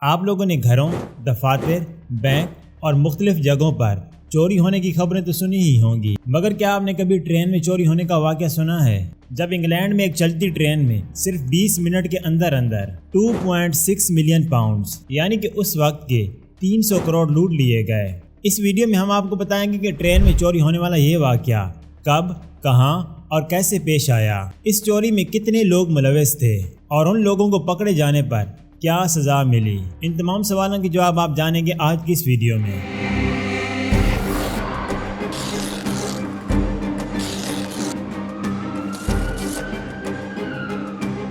آپ لوگوں نے گھروں، دفاتر، بینک اور مختلف جگہوں پر چوری ہونے کی خبریں تو سنی ہی ہوں گی، مگر کیا آپ نے کبھی ٹرین میں چوری ہونے کا واقعہ سنا ہے؟ جب انگلینڈ میں ایک چلتی ٹرین میں صرف 20 منٹ کے اندر 2.6 ملین پاؤنڈز یعنی کہ اس وقت کے 300 کروڑ لوٹ لیے گئے۔ اس ویڈیو میں ہم آپ کو بتائیں گے کہ ٹرین میں چوری ہونے والا یہ واقعہ کب، کہاں اور کیسے پیش آیا، اس چوری میں کتنے لوگ ملوث تھے اور ان لوگوں کو پکڑے جانے پر کیا سزا ملی۔ ان تمام سوالوں کے جواب آپ جانیں گے آج کی اس ویڈیو میں۔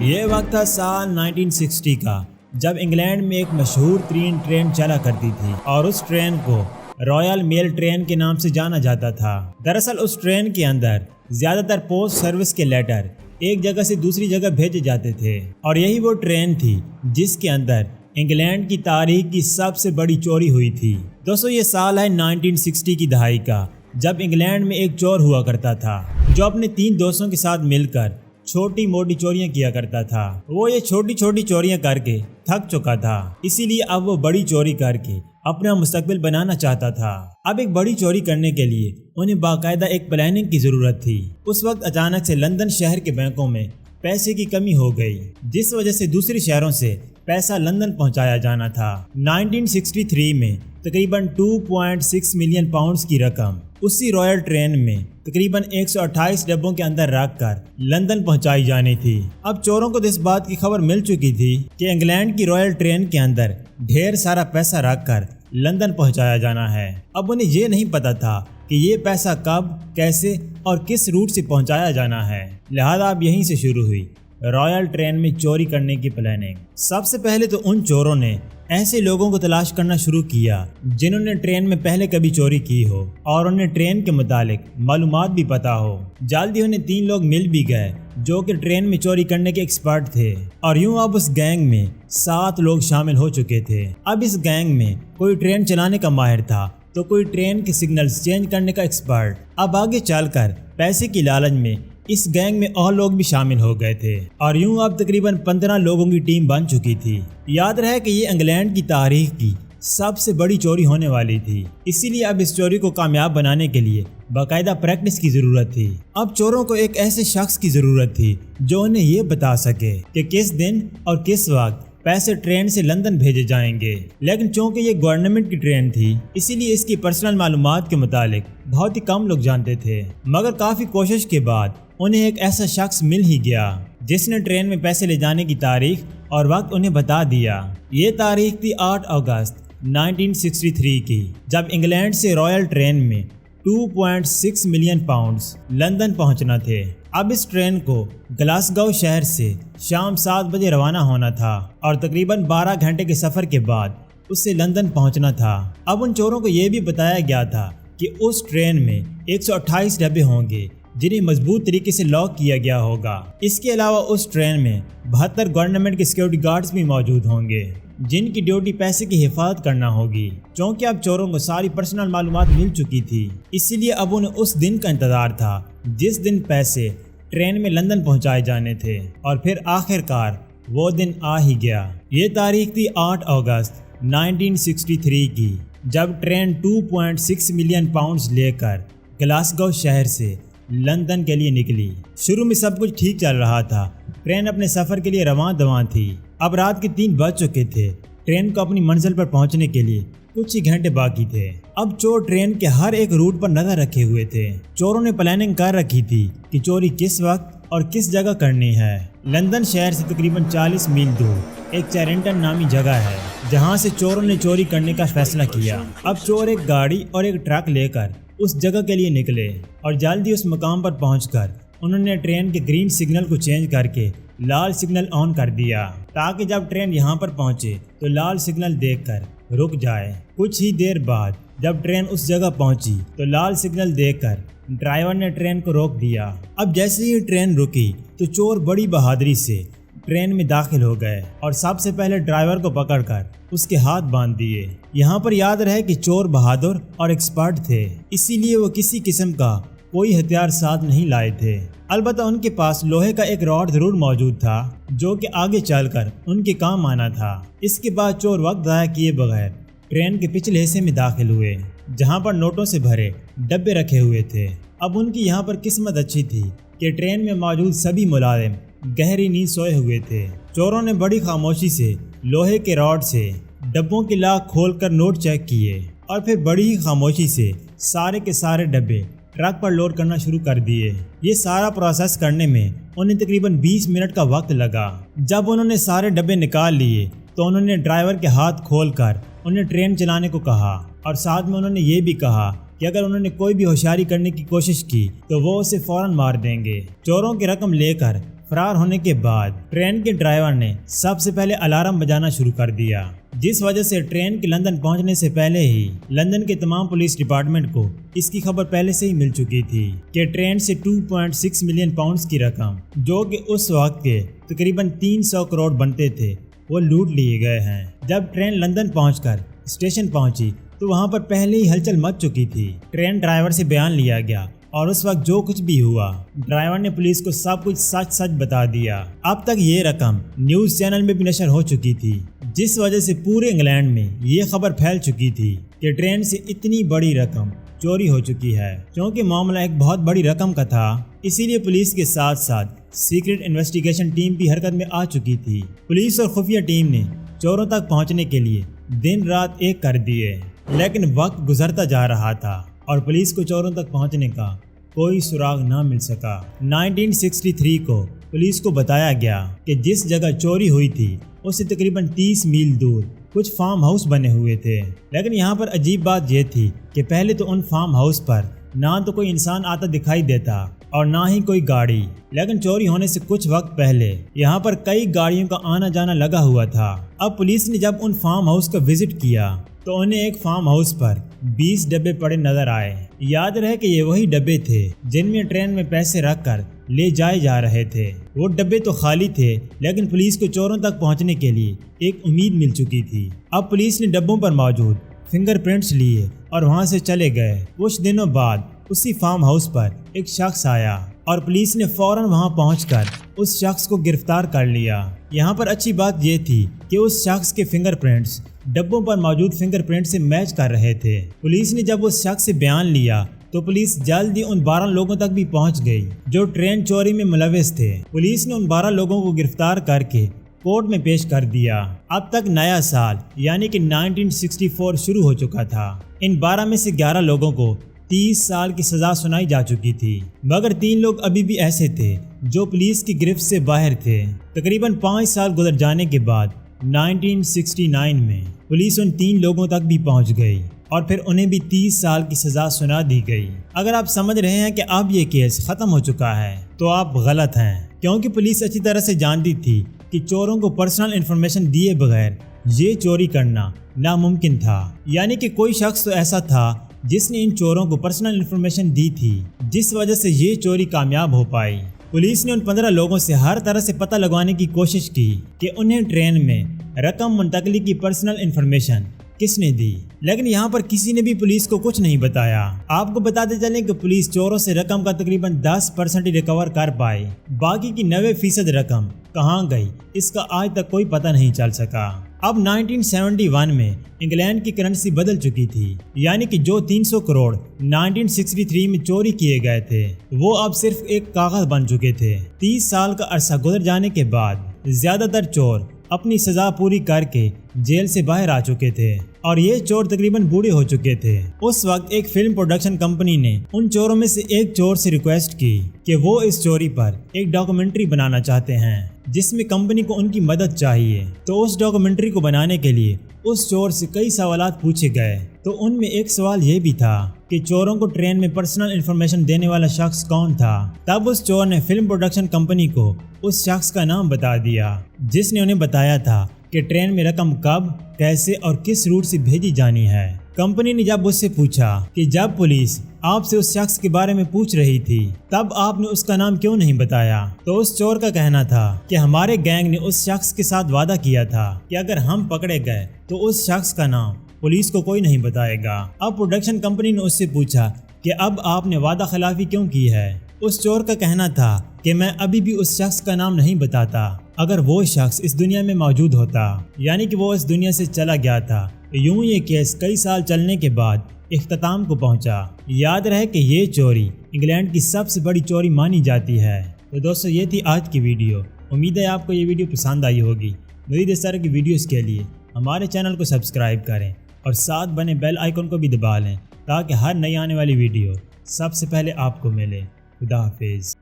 یہ وقت تھا سال 1960 کا، جب انگلینڈ میں ایک مشہور ترین ٹرین چلا کرتی تھی اور اس ٹرین کو رائل میل ٹرین کے نام سے جانا جاتا تھا۔ دراصل اس ٹرین کے اندر زیادہ تر پوسٹ سروس کے لیٹر ایک جگہ سے دوسری جگہ بھیجے جاتے تھے، اور یہی وہ ٹرین تھی جس کے اندر انگلینڈ کی تاریخ کی سب سے بڑی چوری ہوئی تھی۔ دوستو، یہ سال ہے 1960 کی دہائی کا، جب انگلینڈ میں ایک چور ہوا کرتا تھا جو اپنے 3 دوستوں کے ساتھ مل کر چھوٹی موٹی چوریاں کیا کرتا تھا۔ وہ یہ چھوٹی چھوٹی چوریاں کر کے تھک چکا تھا، اسی لیے اب وہ بڑی چوری کر کے اپنا مستقبل بنانا چاہتا تھا۔ اب ایک بڑی چوری کرنے کے لیے انہیں باقاعدہ ایک پلاننگ کی ضرورت تھی۔ اس وقت اچانک سے لندن شہر کے بینکوں میں پیسے کی کمی ہو گئی، جس وجہ سے دوسرے شہروں سے پیسہ لندن پہنچایا جانا تھا۔ 1963 میں تقریباً 2.6 ملین پاؤنڈز کی رقم اسی رائل ٹرین میں تقریباً 128 ڈبوں کے اندر رکھ کر لندن پہنچائی جانی تھی۔ اب چوروں کو اس بات کی خبر مل چکی تھی کہ انگلینڈ کی رائل ٹرین کے اندر ڈھیر سارا پیسہ رکھ کر لندن پہنچایا جانا ہے۔ اب انہیں یہ نہیں پتا تھا کہ یہ پیسہ کب، کیسے اور کس روٹ سے پہنچایا جانا ہے، لہذا اب یہیں سے شروع ہوئی رائل ٹرین میں چوری کرنے کی پلاننگ۔ سب سے پہلے تو ان چوروں نے ایسے لوگوں کو تلاش کرنا شروع کیا جنہوں نے ٹرین میں پہلے کبھی چوری کی ہو اور انہیں ٹرین کے متعلق معلومات بھی پتا ہو۔ جلدی انہیں 3 لوگ مل بھی گئے جو کہ ٹرین میں چوری کرنے کے ایکسپرٹ تھے، اور یوں اب اس گینگ میں 7 لوگ شامل ہو چکے تھے۔ اب اس گینگ میں کوئی ٹرین چلانے کا ماہر تھا تو کوئی ٹرین کے سگنلز چینج کرنے کا ایکسپرٹ۔ اب آگے چل کر پیسے کی لالچ میں اس گینگ میں اور لوگ بھی شامل ہو گئے تھے، اور یوں اب تقریباً 15 لوگوں کی ٹیم بن چکی تھی۔ یاد رہے کہ یہ انگلینڈ کی تاریخ کی سب سے بڑی چوری ہونے والی تھی، اسی لیے اب اس چوری کو کامیاب بنانے کے لیے باقاعدہ پریکٹس کی ضرورت تھی۔ اب چوروں کو ایک ایسے شخص کی ضرورت تھی جو انہیں یہ بتا سکے کہ کس دن اور کس وقت پیسے ٹرین سے لندن بھیجے جائیں گے، لیکن چونکہ یہ گورنمنٹ کی ٹرین تھی اسی لیے اس کی پرسنل معلومات کے متعلق بہت ہی کم لوگ جانتے تھے، مگر کافی کوشش کے بعد انہیں ایک ایسا شخص مل ہی گیا جس نے ٹرین میں پیسے لے جانے کی تاریخ اور وقت انہیں بتا دیا۔ یہ تاریخ تھی 8 اگست 1963 کی، جب انگلینڈ سے رائل ٹرین میں 2.6 ملین پاؤنڈز لندن پہنچنا تھے۔ اب اس ٹرین کو گلاسگو شہر سے شام 7 بجے روانہ ہونا تھا اور تقریباً 12 گھنٹے کے سفر کے بعد اس سے لندن پہنچنا تھا۔ اب ان چوروں کو یہ بھی بتایا گیا تھا کہ اس ٹرین میں 128 ڈبے ہوں گے جنہیں مضبوط طریقے سے لاک کیا گیا ہوگا۔ اس کے علاوہ اس ٹرین میں 72 گورنمنٹ کے سیکیورٹی گارڈز بھی موجود ہوں گے جن کی ڈیوٹی پیسے کی حفاظت کرنا ہوگی۔ چونکہ اب چوروں کو ساری پرسنل معلومات مل چکی تھی، اسی لیے اب انہیں اس دن کا انتظار تھا جس دن پیسے ٹرین میں لندن پہنچائے جانے تھے، اور پھر آخر کار وہ دن آ ہی گیا۔ یہ تاریخ تھی 8 اگست 1963 کی، جب ٹرین 2.6 ملین پاؤنڈز لے کر گلاسگو شہر سے لندن کے لیے نکلی۔ شروع میں سب کچھ ٹھیک چل رہا تھا، ٹرین اپنے سفر کے لیے رواں دواں تھی۔ اب رات کے 3 بج چکے تھے، ٹرین کو اپنی منزل پر پہنچنے کے لیے کچھ ہی گھنٹے باقی تھے۔ اب چور ٹرین کے ہر ایک روٹ پر نظر رکھے ہوئے تھے۔ چوروں نے پلاننگ کر رکھی تھی کہ چوری کس وقت اور کس جگہ کرنی ہے۔ لندن شہر سے تقریباً 40 میل دور ایک چیرنگٹن نامی جگہ ہے جہاں سے چوروں نے چوری کرنے کا فیصلہ کیا۔ اب چور ایک گاڑی اور ایک ٹرک لے کر اس جگہ کے لیے نکلے، اور جلدی اس مقام پر پہنچ کر انہوں نے ٹرین کے گرین سگنل کو چینج کر کے لال سگنل آن کر دیا، تاکہ جب ٹرین یہاں پر پہنچے تو لال سگنل دیکھ کر رک جائے۔ کچھ ہی دیر بعد جب ٹرین اس جگہ پہنچی تو لال سگنل دیکھ کر ڈرائیور نے ٹرین کو روک دیا۔ اب جیسے ہی ٹرین رکی تو چور بڑی بہادری سے ٹرین میں داخل ہو گئے اور سب سے پہلے ڈرائیور کو پکڑ کر اس کے ہاتھ باندھ دیے۔ یہاں پر یاد رہے کہ چور بہادر اور ایکسپرٹ تھے، اسی لیے وہ کسی قسم کا کوئی ہتھیار ساتھ نہیں لائے تھے، البتہ ان کے پاس لوہے کا ایک راڈ ضرور موجود تھا جو کہ آگے چل کر ان کے کام آنا تھا۔ اس کے بعد چور وقت ضائع کیے بغیر ٹرین کے پچھلے حصے میں داخل ہوئے جہاں پر نوٹوں سے بھرے ڈبے رکھے ہوئے تھے۔ اب ان کی یہاں پر قسمت اچھی تھی کہ ٹرین میں موجود سبھی ملازم گہری نیند سوئے ہوئے تھے۔ چوروں نے بڑی خاموشی سے لوہے کے راڈ سے ڈبوں کی لاک کھول کر نوٹ چیک کیے اور پھر بڑی ہی خاموشی سے سارے کے سارے ڈبے ٹرک پر لوڈ کرنا شروع کر دیے۔ یہ سارا پروسیس کرنے میں انہیں تقریباً 20 منٹ کا وقت لگا۔ جب انہوں نے سارے ڈبے نکال لیے تو انہوں نے ڈرائیور کے ہاتھ کھول کر انہیں ٹرین چلانے کو کہا اور ساتھ میں انہوں نے یہ بھی کہا کہ اگر انہوں نے کوئی بھی ہوشیاری کرنے کی کوشش کی تو وہ اسے فوراً مار دیں گے۔ چوروں کی رقم لے کر فرار ہونے کے بعد ٹرین کے ڈرائیور نے سب سے پہلے الارم بجانا شروع کر دیا، جس وجہ سے ٹرین کے لندن پہنچنے سے پہلے ہی لندن کے تمام پولیس ڈپارٹمنٹ کو اس کی خبر پہلے سے ہی مل چکی تھی کہ ٹرین سے 2.6 ملین پاؤنڈز کی رقم، جو کہ اس وقت کے تقریباً 300 کروڑ بنتے تھے، وہ لوٹ لیے گئے ہیں۔ جب ٹرین لندن پہنچ کر اسٹیشن پہنچی تو وہاں پر پہلے ہی ہلچل مچ چکی تھی۔ ٹرین ڈرائیور سے بیان لیا گیا اور اس وقت جو کچھ بھی ہوا ڈرائیور نے پولیس کو سب کچھ سچ بتا دیا۔ اب تک یہ رقم نیوز چینل میں بھی نشر ہو چکی تھی، جس وجہ سے پورے انگلینڈ میں یہ خبر پھیل چکی تھی کہ ٹرین سے اتنی بڑی رقم چوری ہو چکی ہے۔ کیونکہ معاملہ ایک بہت بڑی رقم کا تھا، اسی لیے پولیس کے ساتھ ساتھ سیکرٹ انویسٹیگیشن ٹیم بھی حرکت میں آ چکی تھی۔ پولیس اور خفیہ ٹیم نے چوروں تک پہنچنے کے لیے دن رات ایک کر دیے، لیکن وقت گزرتا جا رہا تھا اور پولیس کو چوروں تک پہنچنے کا کوئی سراغ نہ مل سکا۔ 1963 کو پولیس کو بتایا گیا کہ جس جگہ چوری ہوئی تھی اس سے تقریباً 30 میل دور کچھ فارم ہاؤس بنے ہوئے تھے، لیکن یہاں پر عجیب بات یہ تھی کہ پہلے تو ان فارم ہاؤس پر نہ تو کوئی انسان آتا دکھائی دیتا اور نہ ہی کوئی گاڑی، لیکن چوری ہونے سے کچھ وقت پہلے یہاں پر کئی گاڑیوں کا آنا جانا لگا ہوا تھا۔ اب پولیس نے جب ان فارم ہاؤس کا وزٹ کیا تو انہیں ایک فارم ہاؤس پر 20 ڈبے پڑے نظر آئے۔ یاد رہے کہ یہ وہی ڈبے تھے جن میں ٹرین میں پیسے رکھ کر لے جائے جا رہے تھے۔ وہ ڈبے تو خالی تھے، لیکن پولیس کو چوروں تک پہنچنے کے لیے ایک امید مل چکی تھی۔ اب پولیس نے ڈبوں پر موجود فنگر پرنٹس لیے اور وہاں سے چلے گئے۔ کچھ دنوں بعد اسی فارم ہاؤس پر ایک شخص آیا اور پولیس نے فوراً وہاں پہنچ کر اس شخص کو گرفتار کر لیا۔ یہاں پر اچھی بات یہ تھی کہ اس شخص کے فنگر پرنٹس ڈبوں پر موجود فنگر پرنٹ سے میچ کر رہے تھے۔ پولیس نے جب اس شخص سے بیان لیا تو پولیس جلد ہی ان 12 لوگوں تک بھی پہنچ گئی جو ٹرین چوری میں ملوث تھے۔ پولیس نے ان 12 لوگوں کو گرفتار کر کے کورٹ میں پیش کر دیا۔ اب تک نیا سال یعنی کہ 1964 شروع ہو چکا تھا۔ ان 12 میں سے 11 لوگوں کو 30 سال کی سزا سنائی جا چکی تھی، مگر 3 لوگ ابھی بھی ایسے تھے جو پولیس کی گرفت سے باہر تھے۔ تقریباً 5 سال گزر جانے کے بعد 1969 میں پولیس ان 3 لوگوں تک بھی پہنچ گئی اور پھر انہیں بھی 30 سال کی سزا سنا دی گئی۔ اگر آپ سمجھ رہے ہیں کہ اب یہ کیس ختم ہو چکا ہے تو آپ غلط ہیں، کیونکہ پولیس اچھی طرح سے جانتی تھی کہ چوروں کو پرسنل انفارمیشن دیے بغیر یہ چوری کرنا ناممکن تھا۔ یعنی کہ کوئی شخص تو ایسا تھا جس نے ان چوروں کو پرسنل انفارمیشن دی تھی، جس وجہ سے یہ چوری کامیاب ہو پائی۔ پولیس نے ان 15 لوگوں سے ہر طرح سے پتہ لگوانے کی کوشش کی کہ انہیں ٹرین میں رقم منتقلی کی پرسنل انفارمیشن کس نے دی، لیکن یہاں پر کسی نے بھی پولیس کو کچھ نہیں بتایا۔ آپ کو بتاتے چلیں کہ پولیس چوروں سے رقم کا تقریباً 10% ہی ریکور کر پائی، باقی کی 90% رقم کہاں گئی اس کا آج تک کوئی پتہ نہیں چل سکا۔ اب 1971 میں انگلینڈ کی کرنسی بدل چکی تھی، یعنی کہ جو 300 کروڑ 1963 میں چوری کیے گئے تھے وہ اب صرف ایک کاغذ بن چکے تھے۔ 30 سال کا عرصہ گزر جانے کے بعد زیادہ تر چور اپنی سزا پوری کر کے جیل سے باہر آ چکے تھے اور یہ چور تقریباً بوڑھے ہو چکے تھے۔ اس وقت ایک فلم پروڈکشن کمپنی نے ان چوروں میں سے ایک چور سے ریکویسٹ کی کہ وہ اس چوری پر ایک ڈاکومنٹری بنانا چاہتے ہیں جس میں کمپنی کو ان کی مدد چاہیے۔ تو اس ڈاکومنٹری کو بنانے کے لیے اس چور سے کئی سوالات پوچھے گئے، تو ان میں ایک سوال یہ بھی تھا کہ چوروں کو ٹرین میں پرسنل انفارمیشن دینے والا شخص کون تھا۔ تب اس چور نے فلم پروڈکشن کمپنی کو اس شخص کا نام بتا دیا جس نے انہیں بتایا تھا کہ ٹرین میں رقم کب، کیسے اور کس روٹ سے بھیجی جانی ہے۔ کمپنی نے جب اس سے پوچھا کہ جب پولیس آپ سے اس شخص کے بارے میں پوچھ رہی تھی تب آپ نے اس کا نام کیوں نہیں بتایا، تو اس چور کا کہنا تھا کہ ہمارے گینگ نے اس شخص کے ساتھ وعدہ کیا تھا کہ اگر ہم پکڑے گئے تو اس شخص کا نام پولیس کو کوئی نہیں بتائے گا۔ اب پروڈکشن کمپنی نے اس سے پوچھا کہ اب آپ نے وعدہ خلافی کیوں کی ہے۔ اس چور کا کہنا تھا کہ میں ابھی بھی اس شخص کا نام نہیں بتاتا، اگر وہ شخص اس دنیا میں موجود ہوتا، یعنی کہ وہ اس دنیا سے چلا گیا تھا۔ یوں یہ کیس کئی سال چلنے کے بعد اختتام کو پہنچا۔ یاد رہے کہ یہ چوری انگلینڈ کی سب سے بڑی چوری مانی جاتی ہے۔ تو دوستو یہ تھی آج کی ویڈیو۔ امید ہے آپ کو یہ ویڈیو پسند آئی ہوگی۔ مزید اس طرح کی ویڈیوز کے لیے ہمارے چینل کو سبسکرائب کریں اور ساتھ بنے بیل آئیکن کو بھی دبا لیں تاکہ ہر نئی آنے والی ویڈیو سب سے پہلے آپ کو ملے۔ خدا حافظ۔